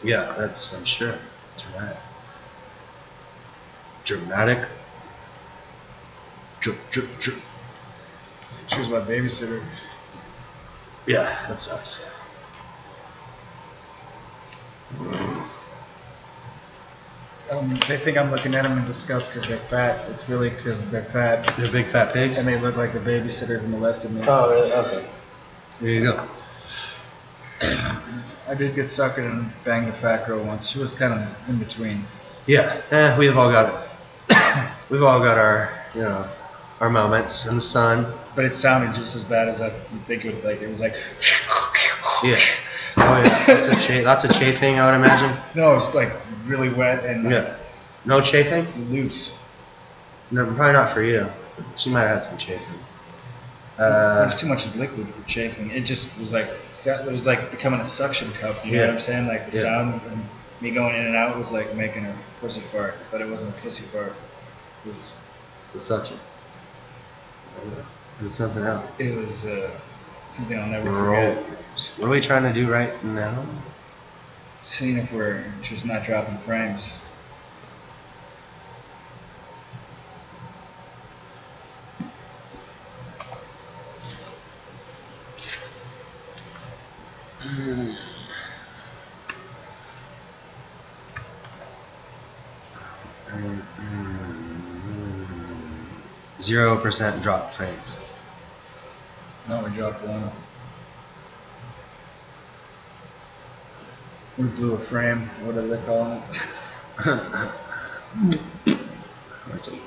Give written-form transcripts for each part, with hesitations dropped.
Yeah, that's, I'm sure. Dramatic. Dramatic. She was my babysitter. Yeah, that sucks. They think I'm looking at them in disgust because they're fat. It's really because they're fat. They're big fat pigs? And they look like the babysitter who molested me. Oh, really? Okay. There you go. I did get suckered and banged a fat girl once. She was kind of in between. Yeah, we've all got it. We've all got our, you know, our moments in the sun. But it sounded just as bad as I think it would. Like it was like. Yeah. Oh yeah. Lots of chafing, I would imagine. No, it was like really wet and yeah. No chafing? Loose. No, probably not for you. She might have had some chafing. There's too much liquid for chafing. It just was like becoming a suction cup. You know what I'm saying? Like the sound and me going in and out was like making a pussy fart, but it wasn't a pussy fart. It was the suction. It was something else. It was something I'll never forget. What are we trying to do right now? Seeing if we're just not dropping frames. Mm. 0% drop frames. No, we dropped one. We blew a frame. What are they calling it? It's like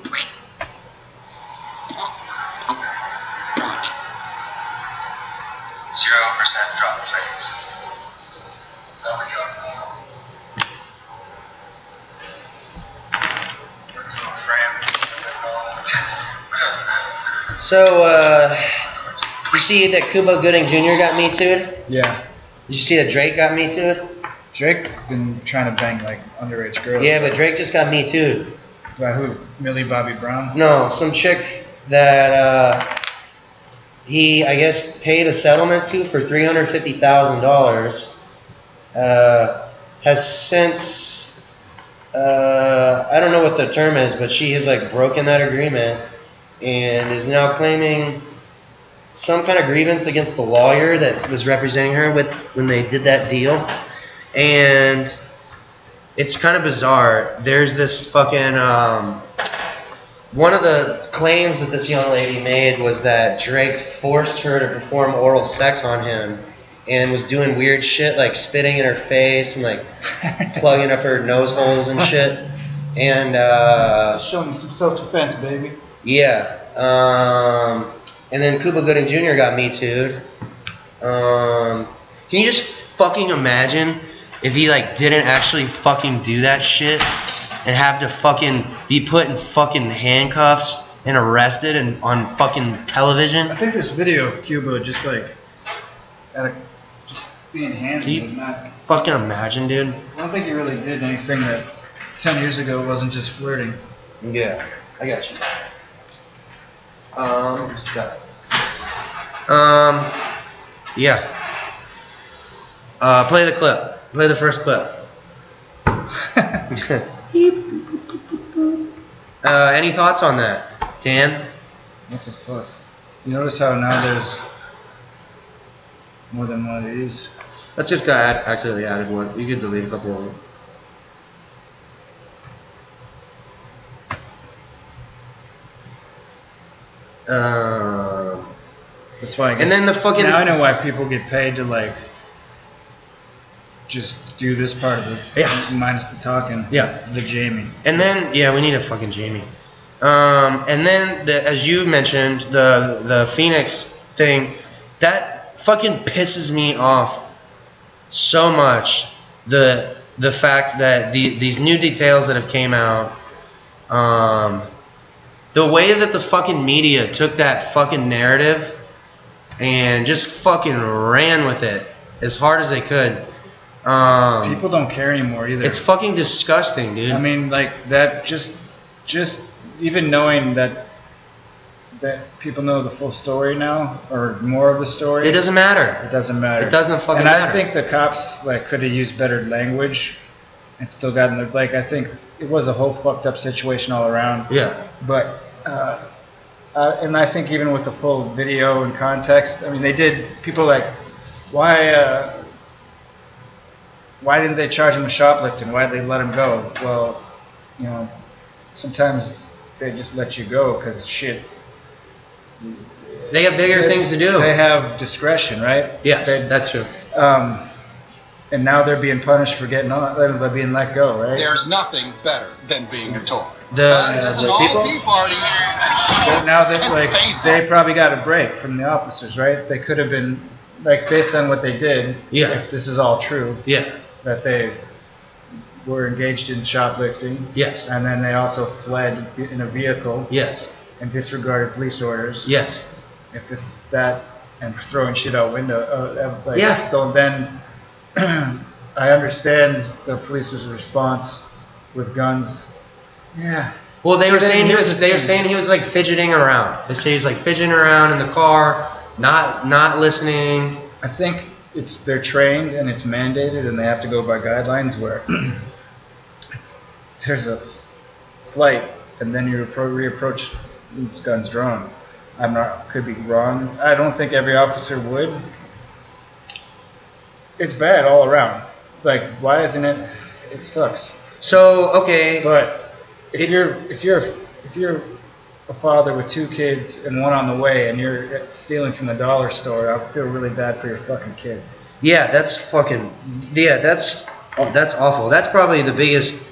0% drop frames. No, we dropped one. We blew a frame. So, you see that Cuba Gooding Jr. got Me Too'd? Yeah. Did you see that Drake got Me Too'd? Drake been trying to bang like underage girls. Yeah, but Drake just got Me Too'd. By who? Millie Bobby Brown? No, some chick that he, I guess, paid a settlement to for $350,000. Has since, I don't know what the term is, but she has like broken that agreement and is now claiming some kind of grievance against the lawyer that was representing her when they did that deal. And it's kind of bizarre. There's this fucking one of the claims that this young lady made was that Drake forced her to perform oral sex on him and was doing weird shit like spitting in her face and like plugging up her nose holes and shit. And showing some self-defense, baby. Yeah. And then Cuba Gooding Jr. got Me Too'd. Can you just fucking imagine if he like didn't actually fucking do that shit and have to fucking be put in fucking handcuffs and arrested and on fucking television? I think there's video of Cuba just like just being handsy. Can you fucking imagine, dude? I don't think he really did anything that 10 years ago wasn't just flirting. Yeah, I got you. Yeah. Play the clip. Play the first clip. Any thoughts on that, Dan? What the fuck? You notice how now there's more than one of these? Let's just go accidentally added one. You could delete a couple of them. That's why I guess. And then the fucking. Now I know why people get paid to like just do this part of it. Yeah. Minus the talking. Yeah. The Jamie. And then we need a fucking Jamie. And then as you mentioned the Phoenix thing, that fucking pisses me off so much. The fact that these new details that have came out. The way that the fucking media took that fucking narrative and just fucking ran with it as hard as they could. People don't care anymore either. It's fucking disgusting, dude. I mean, like that. Just even knowing that that people know the full story now, or more of the story. It doesn't matter. It doesn't matter. It doesn't fucking matter. matter. And I think the cops like could have used better language, and still gotten their like. I think it was a whole fucked up situation all around. Yeah. But and I think even with the full video and context, I mean, they did. People like, why didn't they charge him with shoplifting? Why did they let him go? Well, you know, sometimes they just let you go because shit. They have bigger things to do. They have discretion, right? Yes, that's true. And now they're being punished for getting on. They're being let go, right? There's nothing better than being a toy. The all tea parties. But now they probably got a break from the officers, right? They could have been like based on what they did. Yeah. If this is all true. Yeah. That they were engaged in shoplifting. Yes. And then they also fled in a vehicle. Yes. And disregarded police orders. Yes. If it's that and throwing shit out window, yeah. So then I understand the police's response with guns. Yeah. Well, they were saying he was like fidgeting around. They say he's like fidgeting around in the car, not listening. I think they're trained and it's mandated and they have to go by guidelines where there's a flight and then you reapproach. It's guns drawn. Could be wrong. I don't think every officer would. It's bad all around. Like, why isn't it? It sucks. So okay. But if you're a father with 2 kids and one on the way, and you're stealing from the dollar store, I feel really bad for your fucking kids. Yeah, that's fucking. Yeah, that's awful. That's probably the biggest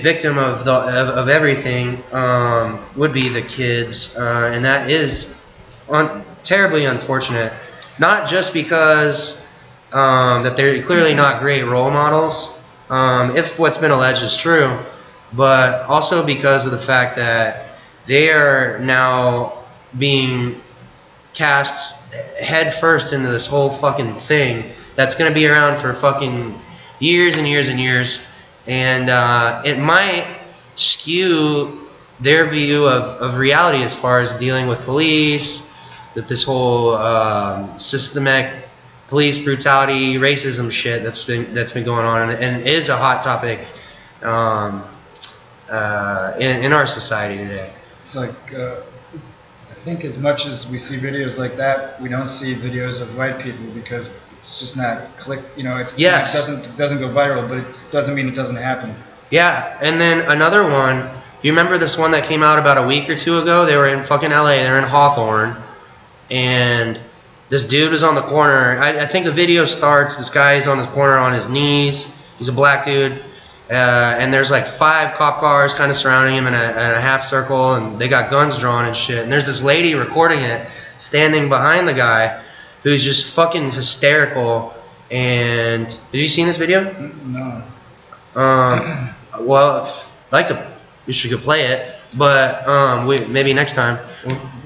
victim of everything would be the kids, and that is terribly unfortunate. Not just because that they're clearly not great role models, if what's been alleged is true, but also because of the fact that they are now being cast head first into this whole fucking thing that's going to be around for fucking years and years and years. And it might skew their view of reality as far as dealing with police, that this whole systemic police brutality, racism shit that's been going on, and is a hot topic in our society today. It's like I think as much as we see videos like that, we don't see videos of white people because it's just not click. You know, it doesn't go viral, but it doesn't mean it doesn't happen. Yeah, and then another one. You remember this one that came out about a week or 2 ago? They were in fucking LA. They were in Hawthorne, and this dude was on the corner. I think the video starts. This guy is on the corner on his knees. He's a black dude. And there's like 5 cop cars kind of surrounding him in a half circle, and they got guns drawn and shit. And there's this lady recording it, standing behind the guy, who's just fucking hysterical. And have you seen this video? No. Well, I'd like to. You should go play it, but maybe next time.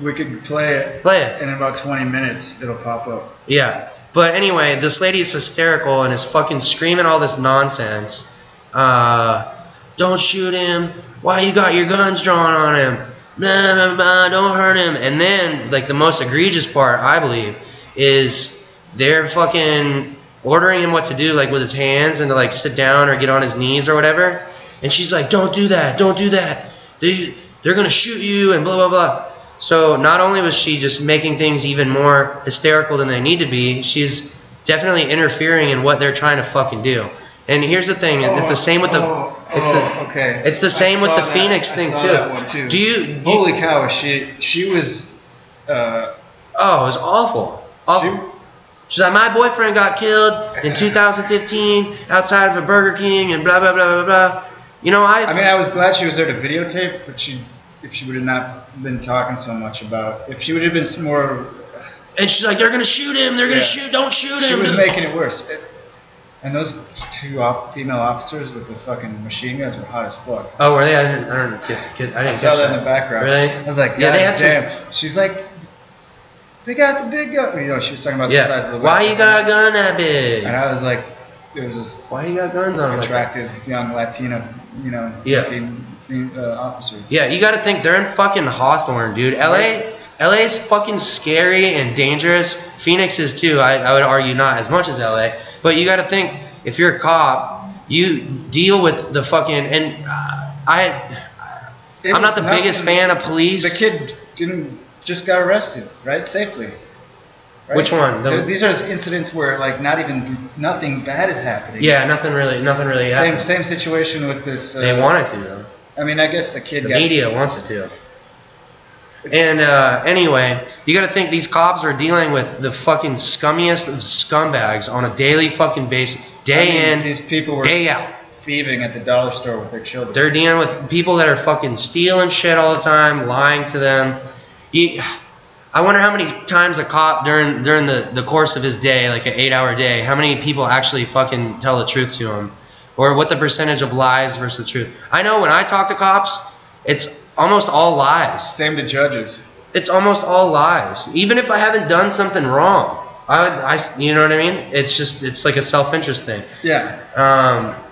We could play it. Play it. In about 20 minutes, it'll pop up. Yeah. But anyway, this lady is hysterical and is fucking screaming all this nonsense. Don't shoot him. Why you got your guns drawn on him? Blah, blah, blah, don't hurt him. And then, like, the most egregious part, I believe, is they're fucking ordering him what to do, like, with his hands and to, like, sit down or get on his knees or whatever. And she's like, don't do that. Don't do that. They're going to shoot you and blah, blah, blah. So not only was she just making things even more hysterical than they need to be, she's definitely interfering in what they're trying to fucking do. And here's the thing, it's the same with it's the same with the Phoenix thing too. That one too. Holy cow, she was it was awful. She's like, my boyfriend got killed in 2015 outside of a Burger King and blah blah blah blah blah. You know, I mean, I was glad she was there to videotape, but if she would have not been talking so much about, if she would have been more. And she's like, they're gonna shoot him. They're gonna shoot. Don't shoot him. She was making it worse. And those 2 female officers with the fucking machine guns were hot as fuck. Oh, were they? I didn't I saw that in the background. Really? I was like, yeah, damn. She's like, they got the big gun. You know, she was talking about the size of the weapon. Why you got a gun that big? And I was like, there was this Why you got guns on him? attractive young Latino, officer. Yeah, you got to think they're in fucking Hawthorne, dude. LA's fucking scary and dangerous. Phoenix is too. I would argue not as much as LA, but you got to think if you're a cop, you deal with the fucking and I'm not the biggest fan of police. The kid just got arrested, right? Safely. Right? Which one? These are incidents where like nothing bad is happening. Yeah, nothing really happened. Same situation with this. They wanted to though. I mean, I guess the media wants it to. And anyway, you got to think these cops are dealing with the fucking scummiest of scumbags on a daily fucking basis, day in, these people were day out. Thieving at the dollar store with their children. They're dealing with people that are fucking stealing shit all the time, lying to them. I wonder how many times a cop during the course of his day, like an 8-hour day, how many people actually fucking tell the truth to him, or what the percentage of lies versus the truth. I know when I talk to cops, it's almost all lies. Same to judges. It's almost all lies. Even if I haven't done something wrong, you know what I mean? It's like a self-interest thing. Yeah.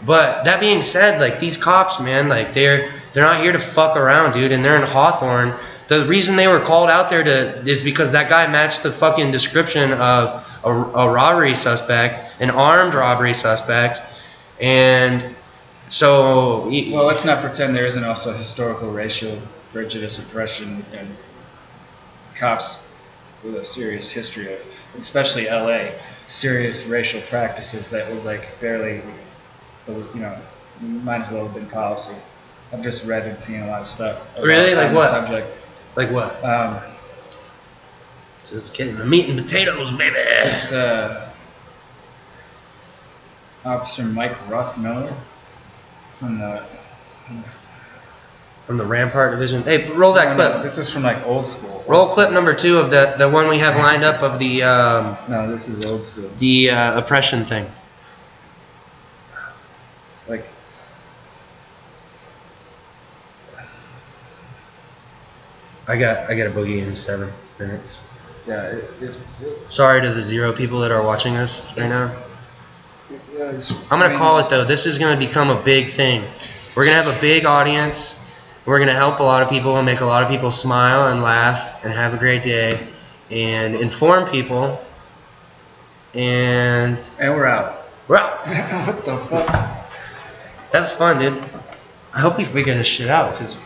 But that being said, like these cops, man, like they're not here to fuck around, dude, and they're in Hawthorne. The reason they were called out there is because that guy matched the fucking description of a robbery suspect, an armed robbery suspect, and so. Well, let's not pretend there isn't also historical racial prejudice, oppression, and cops with a serious history of, especially LA, serious racial practices that was like barely, might as well have been policy. I've just read and seen a lot of stuff. Really? Like what? Subject. Like what? So it's getting the meat and potatoes, baby. This Officer Mike Ruff Miller from the Rampart Division. Hey, roll that clip. No, this is from like old school. Roll clip number 2 of the one we have lined up of the. No, this is old school. The oppression thing. Like. I got a boogie in 7 minutes. Yeah, Sorry to the 0 people that are watching us right now. I'm gonna call it though. This is gonna become a big thing. We're gonna have a big audience. We're gonna help a lot of people and make a lot of people smile and laugh and have a great day and inform people. And we're out. We're out. What the fuck? That's fun, dude. I hope we figure this shit out because.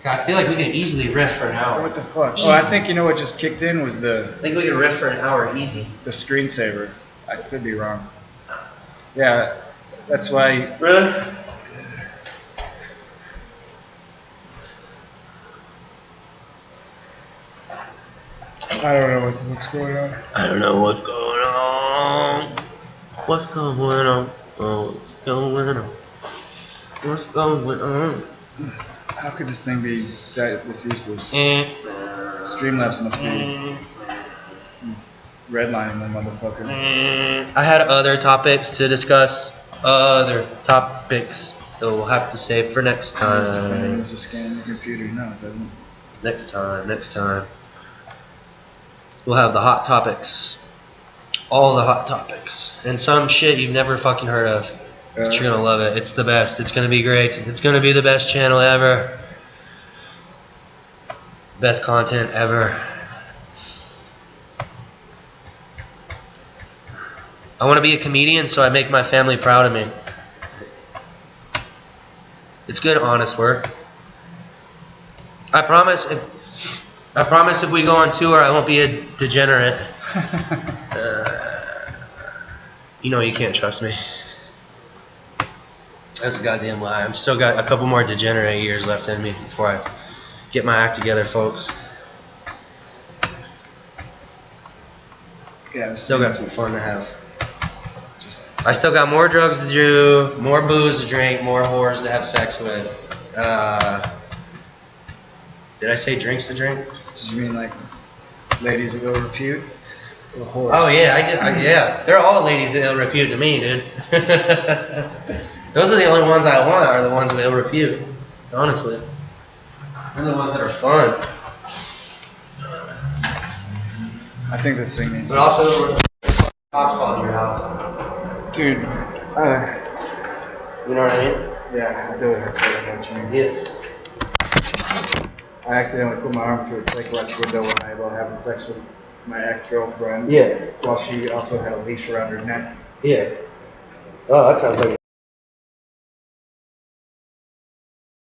I feel like we could easily riff for an hour. What the fuck? Easy. Oh, I think you know what just kicked in was I think we could riff for an hour easy. The screensaver. I could be wrong. Yeah, that's why. Really? I don't know what's going on. I don't know what's going on. What's going on? What's going on? What's going on? How could this thing be this useless? Streamlabs must be redlining the motherfucker. I had other topics to discuss. Other topics that we'll have to save for next time. It's a scan the computer. No, it doesn't. Next time. We'll have the hot topics. All the hot topics. And some shit you've never fucking heard of. But you're gonna love it. It's the best. It's gonna be great. It's gonna be the best channel ever. Best content ever. I want to be a comedian, so I make my family proud of me. It's good, honest work. I promise if we go on tour, I won't be a degenerate. You know you can't trust me. That's a goddamn lie. I'm still got a couple more degenerate years left in me before I get my act together, folks. Yeah, still got some fun to have. I still got more drugs to do, more booze to drink, more whores to have sex with. Did I say drinks to drink? Did you mean like ladies of ill repute? Or whores? Oh yeah, I did. Yeah, they're all ladies of ill repute to me, dude. Those are the only ones I want. Are the ones of ill repute. Honestly, they're the ones that are fun. I think this thing needs. But also. Cops called your house. Dude, You know what I mean? yeah, I do it. I know what you mean. Yes. I accidentally put my arm through a plate glass window when I was having sex with my ex-girlfriend. Yeah. While she also had a leash around her neck. Yeah. Oh, that sounds like